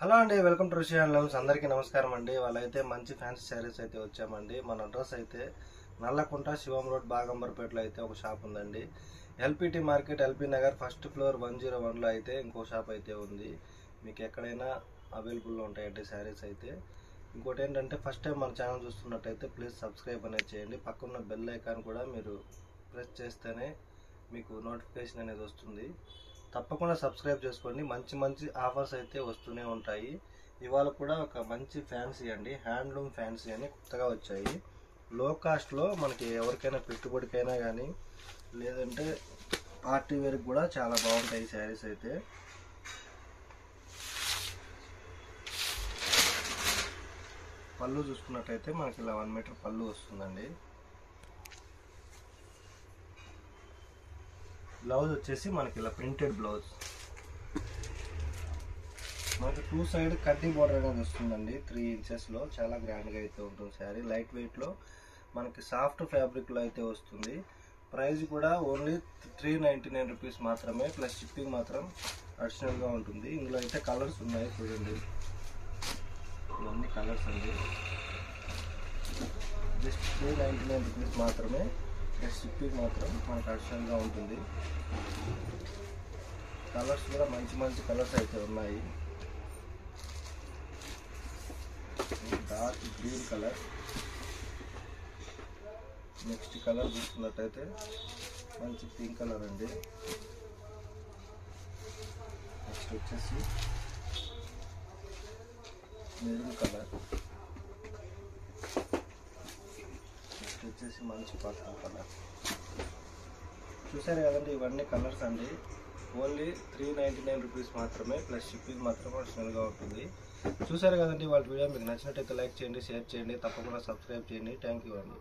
Hello అండి, welcome to Rishi handlooms. అందరికీ నమస్కారం అండి. వాళ్ళైతే మంచి ఫ్యాన్సీ శారీస్ అయితే వచ్చామండి. మన అడ్రస్ అయితే నల్లకుంట శివం రోడ్ బాగంబర్పేటలో అయితే ఒక షాప్ ఉందండి. LPT market LP Nagar first floor 101లో అయితే ఇంకో షాప్ అయితే ఉంది. మీకు ఎక్కడైనా అవైలబుల్లో ఉంటాయండి శారీస్ అయితే. ఇంకోటి ఏంటంటే ఫస్ట్ టైం మన ఛానల్ చూస్తున్నట్టయితే ప్లీజ్ సబ్స్క్రైబ్ అనేది చేయండి. పక్కన్న బెల్ ఐకాన్ కూడా మీరు ప్రెస్ చేస్తేనే మీకు నోటిఫికేషన్ అనేది వస్తుంది. తప్పకుండా సబ్స్క్రైబ్ చేసుకోండి. మంచి మంచి ఆఫర్స్ అయితే వస్తూనే ఉంటాయి. ఇవాళ కూడా ఒక మంచి ఫ్యాన్సీ అండి, హ్యాండ్లూమ్ ఫ్యాన్సీ అని కొత్తగా వచ్చాయి. లో కాస్ట్లో మనకి ఎవరికైనా పెట్టుబడికైనా కానీ లేదంటే పార్టీ వేర్కి కూడా చాలా బాగుంటాయి శారీస్ అయితే. పళ్ళు చూసుకున్నట్టయితే మనకి ఇలా 1 మీటర్ పళ్ళు వస్తుందండి. బ్లౌజ్ వచ్చేసి మనకి ఇలా ప్రింటెడ్ బ్లౌజ్, మనకి 2 సైడ్ కడ్డీ బోర్డర్ అనేది వస్తుందండి. 3 ఇంచెస్లో చాలా గ్రాండ్గా అయితే ఉంటుంది శారీ. లైట్ వెయిట్లో మనకి సాఫ్ట్ ఫ్యాబ్రిక్లో అయితే వస్తుంది. ప్రైస్ కూడా ఓన్లీ 399 రూపీస్ మాత్రమే, ప్లస్ షిప్పింగ్ మాత్రం అడిషనల్గా ఉంటుంది. ఇందులో అయితే కలర్స్ ఉన్నాయి చూడండి, ఇవన్నీ కలర్స్ అండి. జస్ట్ 399 రూపీస్ మాత్రమే, ప్లస్ షిప్పింగ్ మాత్రం మనకు అడిషనల్గా ఉంటుంది. కలర్స్ కూడా మంచి మంచి కలర్స్ అయితే ఉన్నాయి. Dark green colour, next colour చూసుకున్నట్టయితే మంచి పింక్ కలర్ అండి. నెక్స్ట్ వచ్చేసి మెరూన్ కలర్, నెక్స్ట్ వచ్చేసి మంచి పర్పుల్ కలర్. చూసారు కదండి, ఇవన్నీ కలర్స్ అండి. ఓన్లీ 399 రూపీస్ మాత్రమే, ప్లస్ షిప్పింగ్ మాత్రం అడిషనల్గా ఉంటుంది. చూసారు కదండి, వాళ్ళ వీడియో మీకు నచ్చినట్టయితే లైక్ చేయండి, షేర్ చేయండి, తప్పకుండా సబ్స్క్రైబ్ చేయండి. థ్యాంక్ యూ అండి.